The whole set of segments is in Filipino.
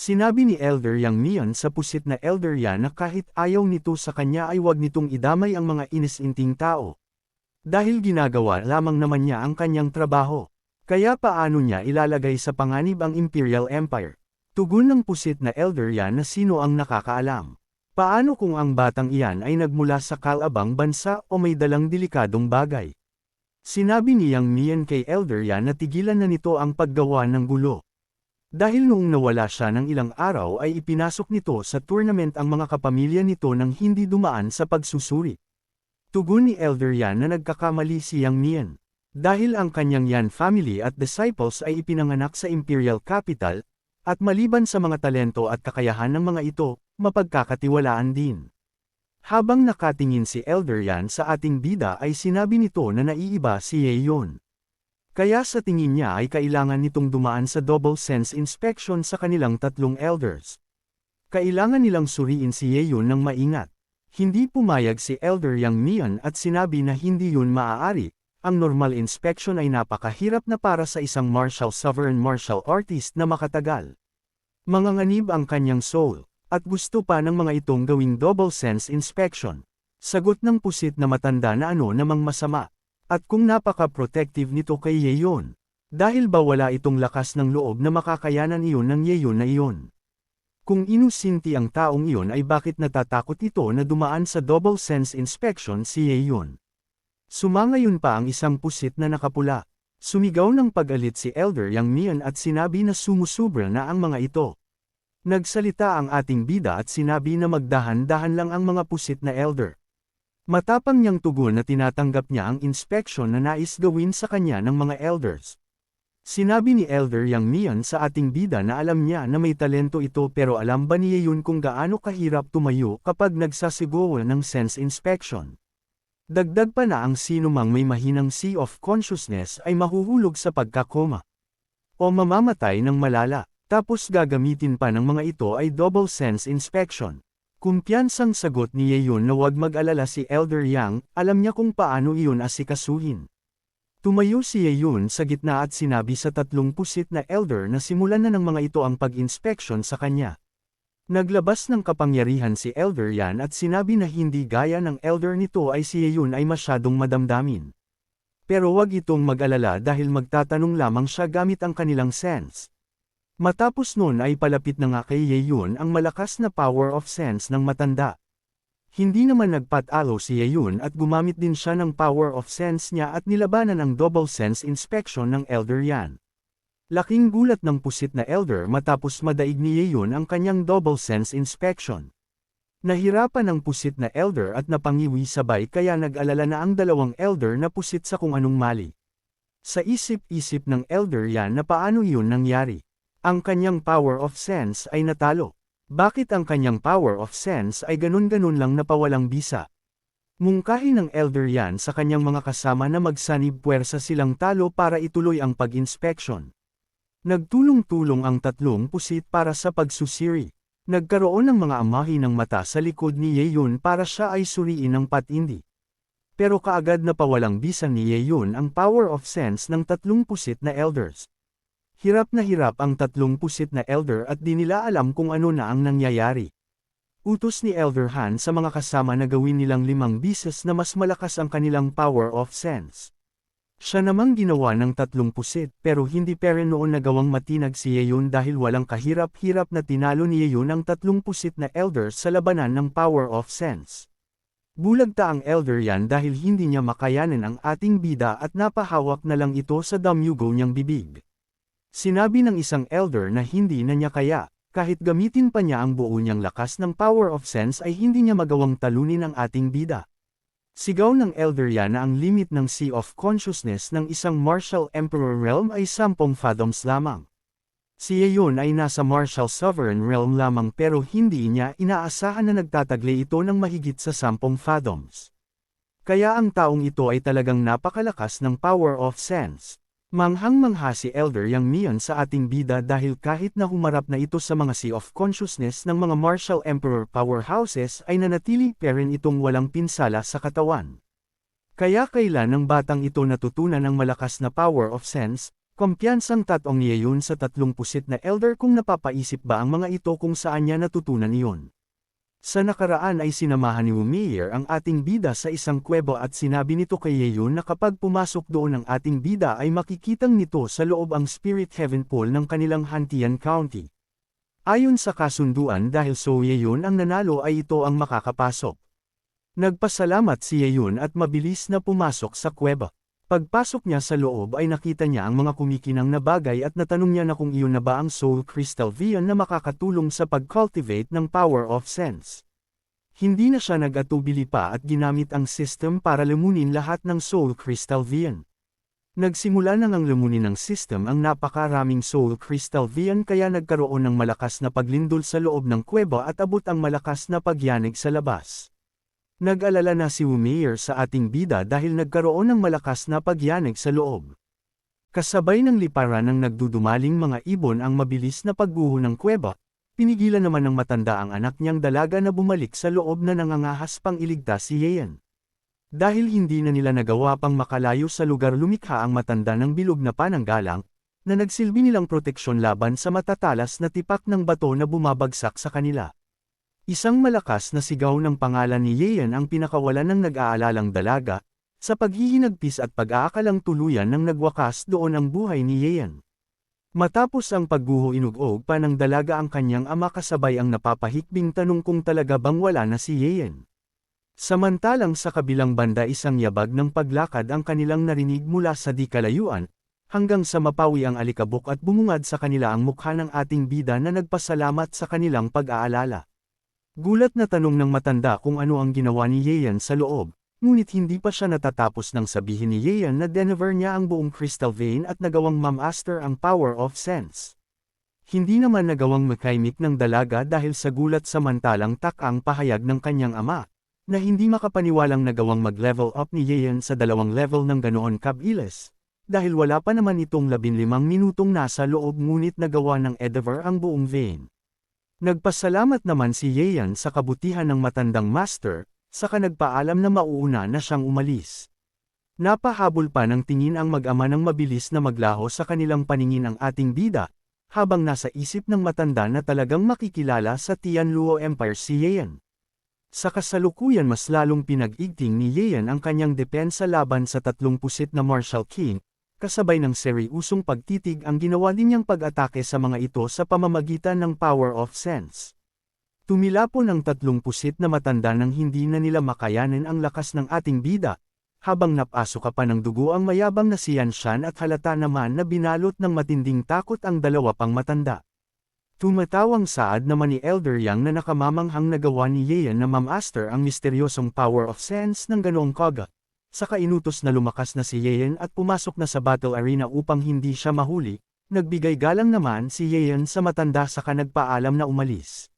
Sinabi ni Elder Yang Mian sa pusit na Elder Yan na kahit ayaw nito sa kanya ay wag nitong idamay ang mga inisinting tao. Dahil ginagawa lamang naman niya ang kanyang trabaho. Kaya paano niya ilalagay sa panganib ang Imperial Empire? Tugon ng pusit na Elder Yan na sino ang nakakaalam. Paano kung ang batang iyan ay nagmula sa kalabang bansa o may dalang delikadong bagay? Sinabi ni Yang Mian kay Elder Yan na tigilan na nito ang paggawa ng gulo. Dahil noong nawala siya ng ilang araw ay ipinasok nito sa tournament ang mga kapamilya nito nang hindi dumaan sa pagsusuri. Tugon ni Elder Yan na nagkakamali si Yang Mian. Dahil ang kanyang Yan family at disciples ay ipinanganak sa Imperial Capital, at maliban sa mga talento at kakayahan ng mga ito, mapagkakatiwalaan din. Habang nakatingin si Elder Yan sa ating bida ay sinabi nito na naiiba si Yeon. Kaya sa tingin niya ay kailangan nitong dumaan sa double sense inspection sa kanilang tatlong elders. Kailangan nilang suriin si Yeon ng maingat. Hindi pumayag si Elder Yang Mian at sinabi na hindi yun maaari. Ang normal inspection ay napakahirap na para sa isang sovereign martial artist na makatagal. Manganganib ang kanyang soul, at gusto pa ng mga itong gawing double sense inspection. Sagot ng pusit na matanda na ano namang masama. At kung napaka-protective nito kay Yeon. Dahil ba wala itong lakas ng loob na makakayanan iyon ng Yeon na iyon? Kung inusinti ang taong iyon ay bakit natatakot ito na dumaan sa double sense inspection si Yeon? Sumangayon pa ang isang pusit na nakapula. Sumigaw ng pag-alit si Elder Yang Mian at sinabi na sumusubra na ang mga ito. Nagsalita ang ating bida at sinabi na magdahan-dahan lang ang mga pusit na elder. Matapang niyang tugon na tinatanggap niya ang inspection na nais gawin sa kanya ng mga elders. Sinabi ni Elder Yang Mian sa ating bida na alam niya na may talento ito pero alam ba niya yun kung gaano kahirap tumayo kapag nagsasigawa ng sense inspection. Dagdag pa na ang sino mang may mahinang sea of consciousness ay mahuhulog sa pagkakoma. O mamamatay ng malala, tapos gagamitin pa ng mga ito ay double sense inspection. Kumpiyansang sagot ni Yeon na huwag mag-alala si Elder Yang, alam niya kung paano iyon asikasuhin. Tumayo si Yeon sa gitna at sinabi sa tatlong pusit na elder na simulan na ng mga ito ang pag-inspection sa kanya. Naglabas ng kapangyarihan si Elder Yan at sinabi na hindi gaya ng elder nito ay si Yeon ay masyadong madamdamin. Pero huwag itong mag-alala dahil magtatanong lamang siya gamit ang kanilang sense. Matapos nun ay palapit na nga kay Yeon ang malakas na power of sense ng matanda. Hindi naman nagpatalo si Yeon at gumamit din siya ng power of sense niya at nilabanan ang double sense inspection ng Elder Yan. Laking gulat ng pusit na elder matapos madaig ni Yeon ang kanyang double sense inspection. Nahirapan ang pusit na elder at napangiwi sabay kaya nag-alala na ang dalawang elder na pusit sa kung anong mali. Sa isip-isip ng Elder Yan na paano iyon nangyari. Ang kanyang power of sense ay natalo. Bakit ang kanyang power of sense ay ganun-ganun lang napawalang bisa? Mungkahi ng Elder Yan sa kanyang mga kasama na magsanib puwersa silang talo para ituloy ang pag-inspection. Nagtulong-tulong ang tatlong pusit para sa pagsusiri. Nagkaroon ng mga amahi ng mata sa likod ni Yeon para siya ay suriin ng patindi. Pero kaagad na pawalang bisa ni Yeon ang power of sense ng tatlong pusit na elders. Hirap ang tatlong pusit na elder at di nila alam kung ano na ang nangyayari. Utos ni Elder Han sa mga kasama na gawin nilang 5 bises na mas malakas ang kanilang power of sense. Siya namang ginawa ng tatlong pusit pero hindi pa rin noon nagawang matinag si Yeon dahil walang kahirap-hirap na tinalo ni Yeon ang tatlong pusit na elder sa labanan ng power of sense. Bulagta ang Elder Yan dahil hindi niya makayanin ang ating bida at napahawak na lang ito sa damyugo niyang bibig. Sinabi ng isang elder na hindi na niya kaya, kahit gamitin pa niya ang buo niyang lakas ng power of sense ay hindi niya magawang talunin ang ating bida. Sigaw ng Elder Yan na ang limit ng Sea of Consciousness ng isang Martial Emperor Realm ay 10 fathoms lamang. Si Yeon ay nasa Martial Sovereign Realm lamang pero hindi niya inaasahan na nagtataglay ito ng mahigit sa 10 fathoms. Kaya ang taong ito ay talagang napakalakas ng power of sense. Manghang-mangha si Elder Yang Mian sa ating bida dahil kahit na humarap na ito sa mga Sea of Consciousness ng mga Martial Emperor powerhouses ay nanatili pa rin itong walang pinsala sa katawan. Kaya kailan ng batang ito natutunan ng malakas na power of sense, Kumpiyansang tatong niya yun sa 30 na elder kung napapaisip ba ang mga ito kung saan niya natutunan iyon. Sa nakaraan ay sinamahan ni Umair ang ating bida sa isang kuweba at sinabi nito kay Yeon na kapag pumasok doon ang ating bida ay makikitang nito sa loob ang Spirit Heaven Pool ng kanilang Hantian County. Ayon sa kasunduan dahil so Yeon ang nanalo ay ito ang makakapasok. Nagpasalamat si Yeon at mabilis na pumasok sa kuweba. Pagpasok niya sa loob ay nakita niya ang mga kumikinang na bagay at natanong niya na kung iyon na ba ang Soul Crystal Vian na makakatulong sa pag-cultivate ng Power of Sense. Hindi na siya nag-atubili pa at ginamit ang system para lamunin lahat ng Soul Crystal Vian. Nagsimula na ngang lamunin ng system ang napakaraming Soul Crystal Vian kaya nagkaroon ng malakas na paglindol sa loob ng kuweba at abot ang malakas na pagyanig sa labas. Nag-alala na si Umair sa ating bida dahil nagkaroon ng malakas na pagyanig sa loob. Kasabay ng liparan ng nagdudumaling mga ibon ang mabilis na pagguho ng kuweba, pinigilan naman ng matanda ang anak niyang dalaga na bumalik sa loob na nangangahas pang iligtas si Yeon. Dahil hindi na nila nagawa pang makalayo sa lugar lumikha ang matanda ng bilog na pananggalang, na nagsilbi nilang proteksyon laban sa matatalas na tipak ng bato na bumabagsak sa kanila. Isang malakas na sigaw ng pangalan ni Yeon ang pinakawalan ng nag-aalalang dalaga, sa paghihinagpis at pag-aakalang tuluyan ng nagwakas doon ang buhay ni Yeon. Matapos ang pagguho inugog pa ng dalaga ang kanyang ama kasabay ang napapahikbing tanong kung talaga bang wala na si Yeon. Samantalang sa kabilang banda isang yabag ng paglakad ang kanilang narinig mula sa di kalayuan, hanggang sa mapawi ang alikabok at bumungad sa kanila ang mukha ng ating bida na nagpasalamat sa kanilang pag-aalala. Gulat na tanong ng matanda kung ano ang ginawa ni Yeon sa loob, ngunit hindi pa siya natatapos nang sabihin ni Yeon na deliver niya ang buong Crystal Vein at nagawang mamaster ang Power of Sense. Hindi naman nagawang makaimik ng dalaga dahil sa gulat samantalang takang pahayag ng kanyang ama, na hindi makapaniwalang nagawang mag-level up ni Yeon sa 2 level ng ganoon kabilis, dahil wala pa naman itong 15 minutong nasa loob ngunit nagawa ng Endeavor ang buong vein. Nagpasalamat naman si Yeon sa kabutihan ng matandang master, saka nagpaalam na mauuna na siyang umalis. Napahabol pa ng tingin ang mag-ama ng mabilis na maglaho sa kanilang paningin ang ating bida, habang nasa isip ng matanda na talagang makikilala sa Tianluo Empire si Yeon. Sa kasalukuyan mas lalong pinag-igting ni Yeon ang kanyang depensa laban sa 30 na martial king, kasabay ng seryusong pagtitig ang ginawa din niyang pag-atake sa mga ito sa pamamagitan ng Power of Sense. Tumilapon ang 30 na matanda nang hindi na nila makayanin ang lakas ng ating bida, habang napasok pa ng dugo ang mayabang na si Yanshan at halata naman na binalot ng matinding takot ang dalawa pang matanda. Tumatawang saad naman ni Elder Yang na nakamamanghang nagawa ni Yeon na mamaster ang misteryosong Power of Sense ng ganoong kaga. Saka inutos na lumakas na si Yeon at pumasok na sa battle arena upang hindi siya mahuli, nagbigay galang naman si Yeon sa matanda saka nagpaalam na umalis.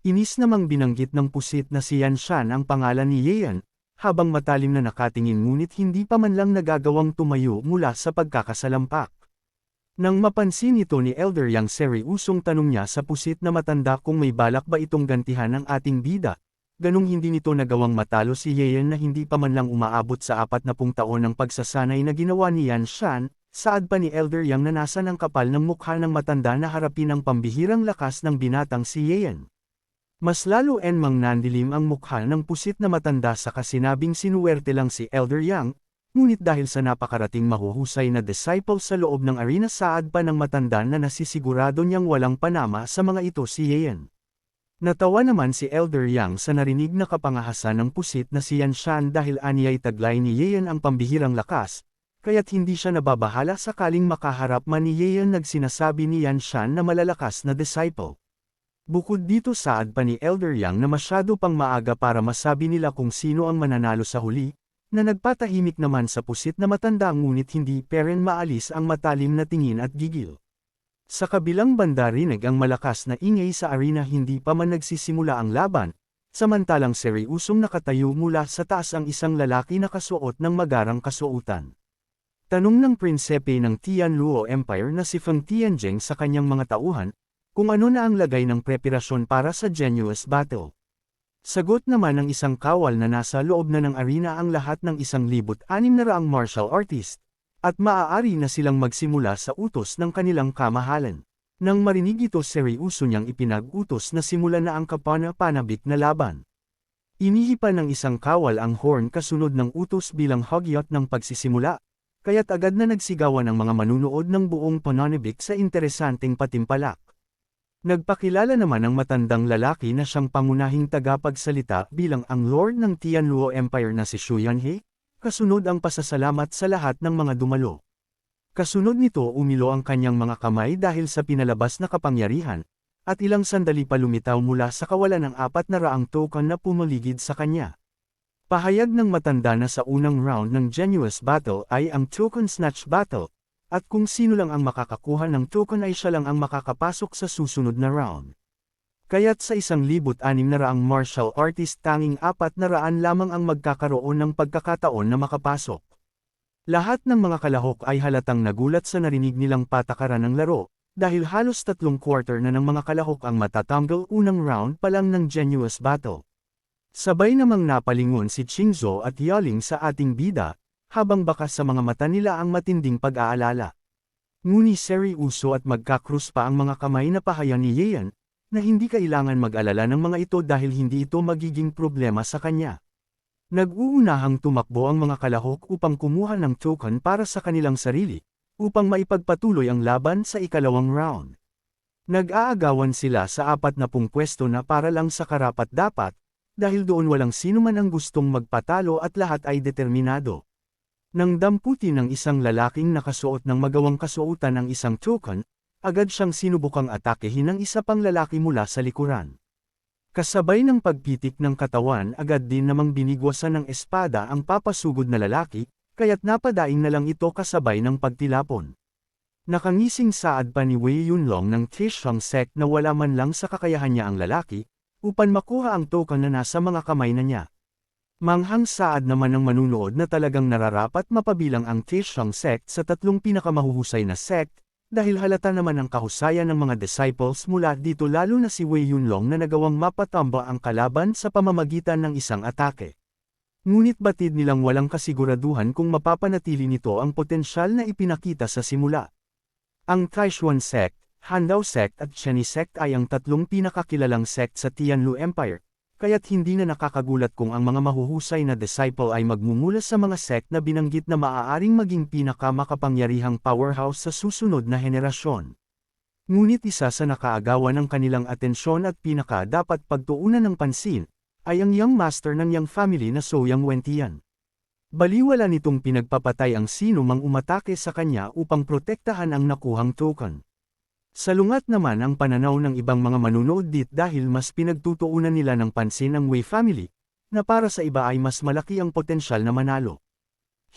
Inis namang binanggit ng pusit na si Yanshan ang pangalan ni Yeon, habang matalim na nakatingin ngunit hindi pa man lang nagagawang tumayo mula sa pagkakasalampak. Nang mapansin ito ni Elder Yang seryusong tanong niya sa pusit na matanda kung may balak ba itong gantihan ng ating bida. Ganong hindi nito nagawang matalo si Yeon na hindi pa man lang umaabot sa 40 taon ng pagsasanay na ginawa ni Yanshan, saad pa ni Elder Yang na nasa ng kapal ng mukha ng matanda na harapin ang pambihirang lakas ng binatang si Yeon. Mas lalo enmang nandilim ang mukha ng pusit na matanda sa kasinabing sinuwerte lang si Elder Yang, ngunit dahil sa napakarating mahuhusay na disciple sa loob ng arena saad pa ng matanda na nasisigurado niyang walang panama sa mga ito si Yeon. Natawa naman si Elder Yang sa narinig na kapangahasan ng pusit na si Yanshan dahil aniya'y taglay ni Yeon ang pambihirang lakas, kaya't hindi siya nababahala sakaling makaharap man ni Yeon nagsinasabi ni Yanshan na malalakas na disciple. Bukod dito saad pa ni Elder Yang na masyado pang maaga para masabi nila kung sino ang mananalo sa huli, na nagpatahimik naman sa pusit na matanda ngunit hindi pa rin maalis ang matalim na tingin at gigil. Sa kabilang banda rinig ang malakas na ingay sa arena hindi pa man nagsisimula ang laban, samantalang seryusong nakatayo mula sa taas ang isang lalaki na kasuot ng magarang kasuotan. Tanong ng prinsepe ng Tianluo Empire na si Feng Tianjing sa kanyang mga tauhan, kung ano na ang lagay ng preparasyon para sa Genuous Battle. Sagot naman ng isang kawal na nasa loob na ng arena ang lahat ng 1,600 martial artist, at maaari na silang magsimula sa utos ng kanilang kamahalan. Nang marinig ito, seryoso niyang ipinag-utos na simulan na ang kapana-panabik na laban. Inihipan ng isang kawal ang horn kasunod ng utos bilang hugyat ng pagsisimula, kaya't agad na nagsigawan ang mga manunood ng buong pananabik sa interesanteng patimpalak. Nagpakilala naman ang matandang lalaki na siyang pangunahing tagapagsalita bilang ang Lord ng Tianluo Empire na si Xu Yanhe, kasunod ang pasasalamat sa lahat ng mga dumalo. Kasunod nito umilo ang kanyang mga kamay dahil sa pinalabas na kapangyarihan, at ilang sandali pa lumitaw mula sa kawalan ng 400 token na pumaligid sa kanya. Pahayag ng matanda na sa unang round ng Genuous Battle ay ang Token Snatch Battle, at kung sino lang ang makakakuha ng token ay siya lang ang makakapasok sa susunod na round. Kaya't sa 1,600 martial artist tanging 400 lamang ang magkakaroon ng pagkakataon na makapasok. Lahat ng mga kalahok ay halatang nagulat sa narinig nilang patakaran ng laro, dahil halos 3/4 na ng mga kalahok ang matatanggal unang round pa lang ng Genuous Battle. Sabay namang napalingon si Qingzhou at Yaling sa ating bida, habang bakas sa mga mata nila ang matinding pag-aalala. Ngunit seryoso at magkakrus pa ang mga kamay na pahayag ni Yeyan, na hindi kailangan mag-alala ng mga ito dahil hindi ito magiging problema sa kanya. Nag-uunahang tumakbo ang mga kalahok upang kumuha ng token para sa kanilang sarili, upang maipagpatuloy ang laban sa ikalawang round. Nag-aagawan sila sa 40 pwesto na para lang sa karapat-dapat, dahil doon walang sino man ang gustong magpatalo at lahat ay determinado. Nang damputin ng isang lalaking nakasuot ng magawang kasuotan ng isang token, agad siyang sinubukang atakehin ng isa pang lalaki mula sa likuran. Kasabay ng pagpitik ng katawan, agad din namang binigwasan ng espada ang papasugod na lalaki, kaya't napadaing na lang ito kasabay ng pagtilapon. Nakangising saad pa ni Wei Yunlong ng Tishang sect na wala man lang sa kakayahan niya ang lalaki, upang makuha ang token na nasa mga kamay na niya. Manghang saad naman ng manunood na talagang nararapat mapabilang ang Tishang sect sa 3 pinakamahuhusay na sect, dahil halata naman ang kahusayan ng mga disciples mula dito lalo na si Wei Yunlong na nagawang mapatamba ang kalaban sa pamamagitan ng isang atake. Ngunit batid nilang walang kasiguraduhan kung mapapanatili nito ang potensyal na ipinakita sa simula. Ang Taishuan sect, Handao sect at Cheni sect ay ang 3 pinakakilalang sect sa Tianlu Empire, kaya't hindi na nakakagulat kung ang mga mahuhusay na disciple ay magmumula sa mga sect na binanggit na maaaring maging pinakamakapangyarihang powerhouse sa susunod na henerasyon. Ngunit isa sa nakaagawan ng kanilang atensyon at pinaka-dapat pagtuunan ng pansin, ay ang young master ng Yang family na Soyang Wentian. Baliwala nitong pinagpapatay ang sino mang umatake sa kanya upang protektahan ang nakuhang token. Salungat naman ang pananaw ng ibang mga manunood dit dahil mas pinagtutuunan nila ng pansin ang Wei family, na para sa iba ay mas malaki ang potensyal na manalo.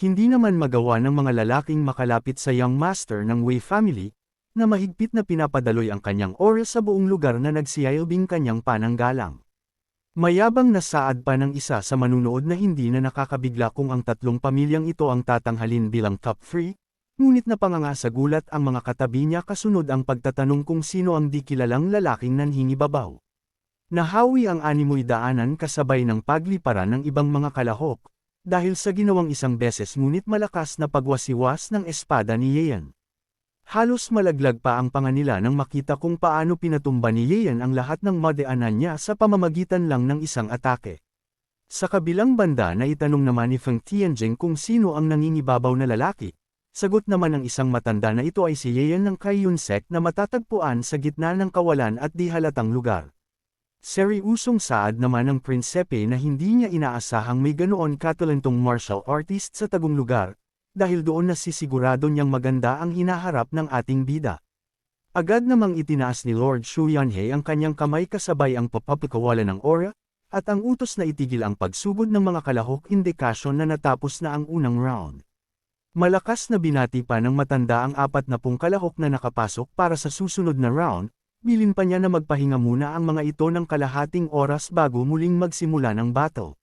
Hindi naman magawa ng mga lalaking makalapit sa young master ng Wei family, na mahigpit na pinapadaloy ang kanyang aura sa buong lugar na nagsiyailbing kanyang pananggalang. Mayabang na saad pa ng isa sa manunood na hindi na nakakabigla kung ang 3 pamilyang ito ang tatanghalin bilang top 3, ngunit napanganga sa gulat ang mga katabi niya kasunod ang pagtatanong kung sino ang di kilalang lalaking nanhingibabaw. Nahawi ang animoy daanan kasabay ng pagliparan ng ibang mga kalahok, dahil sa ginawang isang beses ngunit malakas na pagwasiwas ng espada ni Yeyan. Halos malaglag pa ang panga nila nang makita kung paano pinatumba ni Yeyan ang lahat ng madaanan niya sa pamamagitan lang ng isang atake. Sa kabilang banda na itanong naman ni Feng Tianjing kung sino ang nangingibabaw na lalaki. Sagot naman ng isang matanda na ito ay si Yeyan ng Kaiyun sect na matatagpuan sa gitna ng kawalan at di halatang lugar. Seryusong saad naman ng prinsepe na hindi niya inaasahang may ganoon katalentong martial artist sa tagong lugar, dahil doon nasisigurado niyang maganda ang hinaharap ng ating bida. Agad namang itinaas ni Lord Xu Yanhe ang kanyang kamay kasabay ang papapakawalan ng aura, at ang utos na itigil ang pagsugod ng mga kalahok indikasyon na natapos na ang unang round. Malakas na binati pa ng matanda ang 40 kalahok na nakapasok para sa susunod na round, bilin pa niya na magpahinga muna ang mga ito ng kalahating oras bago muling magsimula ng battle.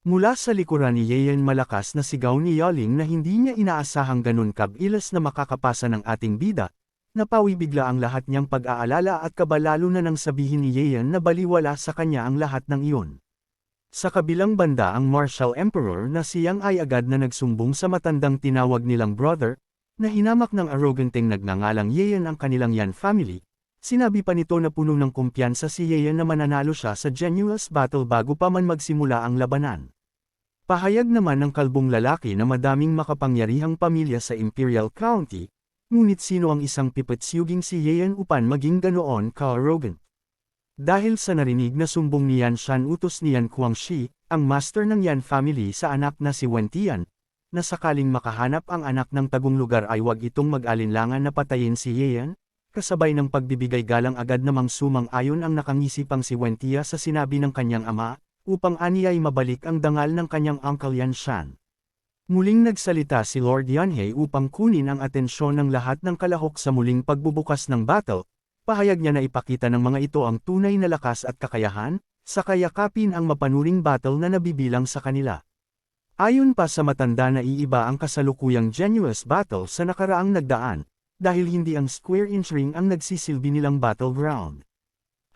Mula sa likuran ni Yeyan malakas na sigaw ni Yaling na hindi niya inaasahang ganun kabilis na makakapasa ng ating bida, napawi bigla ang lahat niyang pag-aalala at kaba lalo na nang sabihin ni Yeyan na baliwala sa kanya ang lahat ng iyon. Sa kabilang banda ang Martial Emperor na siyang ay agad na nagsumbong sa matandang tinawag nilang brother, na hinamak ng arroganteng nagngangalang Yeon ang kanilang Yan family. Sinabi pa nito na puno ng kumpiyansa si Yeon na mananalo siya sa Genuous Battle bago pa man magsimula ang labanan. Pahayag naman ng kalbong lalaki na madaming makapangyarihang pamilya sa Imperial County, ngunit sino ang isang pipetsyuging si Yeon upang maging ganoon ka-arrogant. Dahil sa narinig na sumbong ni Yan Shan utos ni Yan Guangxi, ang master ng Yan family sa anak na si Wen Tian, na sakaling makahanap ang anak ng tagong lugar ay wag itong mag-alinlangan na patayin si Yeon, kasabay ng pagbibigay galang agad namang sumang-ayon ang nakangisipang si Wen Tia sa sinabi ng kanyang ama, upang aniya'y mabalik ang dangal ng kanyang uncle Yan Shan. Muling nagsalita si Lord Yanhei upang kunin ang atensyon ng lahat ng kalahok sa muling pagbubukas ng battle. Pahayag niya na ipakita ng mga ito ang tunay na lakas at kakayahan, saka yakapin ang mapanuring battle na nabibilang sa kanila. Ayon pa sa matanda na iiba ang kasalukuyang Genuous Battle sa nakaraang nagdaan, dahil hindi ang square inch ring ang nagsisilbi nilang battleground.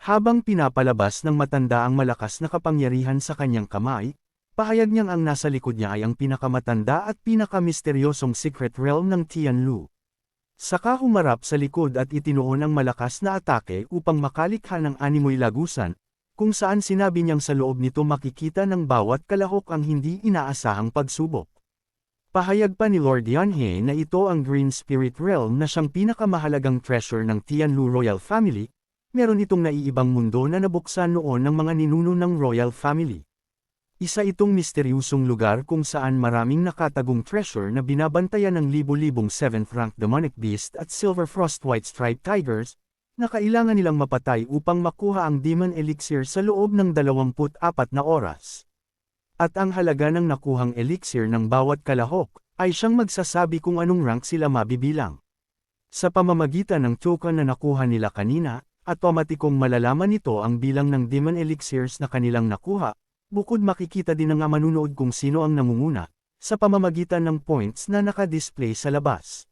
Habang pinapalabas ng matanda ang malakas na kapangyarihan sa kanyang kamay, pahayag niyang ang nasa likod niya ay ang pinakamatanda at pinakamisteryosong secret realm ng Tianlu. Saka humarap sa likod at itinuon ang malakas na atake upang makalikha ng animoy lagusan, kung saan sinabi niyang sa loob nito makikita ng bawat kalahok ang hindi inaasahang pagsubok. Pahayag pa ni Lord Yanhei na ito ang Green Spirit Realm na siyang pinakamahalagang treasure ng Tianlu Royal Family, meron itong naiibang mundo na nabuksan noon ng mga ninuno ng Royal Family. Isa itong misteryusong lugar kung saan maraming nakatagong treasure na binabantayan ng libo-libong 7th rank demonic beast at silver frost white striped tigers, na kailangan nilang mapatay upang makuha ang demon elixir sa loob ng 24 na oras. At ang halaga ng nakuhang elixir ng bawat kalahok, ay siyang magsasabi kung anong rank sila mabibilang. Sa pamamagitan ng token na nakuha nila kanina, automatikong malalaman nito ang bilang ng demon elixirs na kanilang nakuha. Bukod makikita din ng manunood kung sino ang nangunguna, sa pamamagitan ng points na nakadisplay sa labas.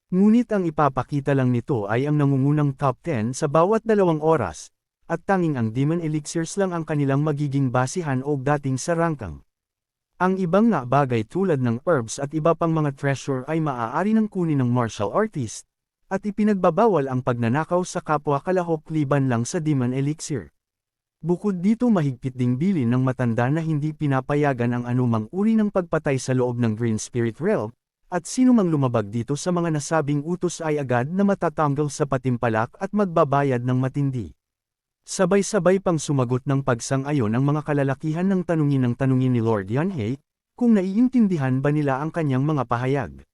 Ngunit ang ipapakita lang nito ay ang nangungunang top 10 sa bawat 2 oras, at tanging ang demon elixirs lang ang kanilang magiging basihan o dating sa rangkang. Ang ibang na bagay tulad ng herbs at iba pang mga treasure ay maaari ng kunin ng martial artist, at ipinagbabawal ang pagnanakaw sa kapwa kalahok liban lang sa demon elixir. Bukod dito mahigpit ding bilin ng matanda na hindi pinapayagan ang anumang uri ng pagpatay sa loob ng Green Spirit Realm, at sino mang lumabag dito sa mga nasabing utos ay agad na matatanggal sa patimpalak at magbabayad ng matindi. Sabay-sabay pang sumagot ng pagsang-ayon ang mga kalalakihan ng tanungin ni Lord Yanhei, kung naiintindihan ba nila ang kanyang mga pahayag.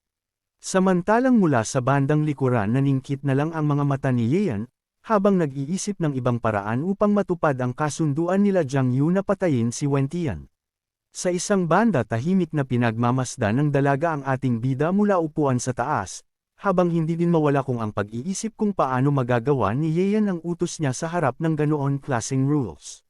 Samantalang mula sa bandang likuran naningkit na lang ang mga mata ni Yeon, habang nag-iisip ng ibang paraan upang matupad ang kasunduan nila Jiang Yu na patayin si Wen Tian. Sa isang banda tahimik na pinagmamasdan ng dalaga ang ating bida mula upuan sa taas, habang hindi din mawala kung ang pag-iisip kung paano magagawa ni Yeon ang utos niya sa harap ng ganoon klaseng rules.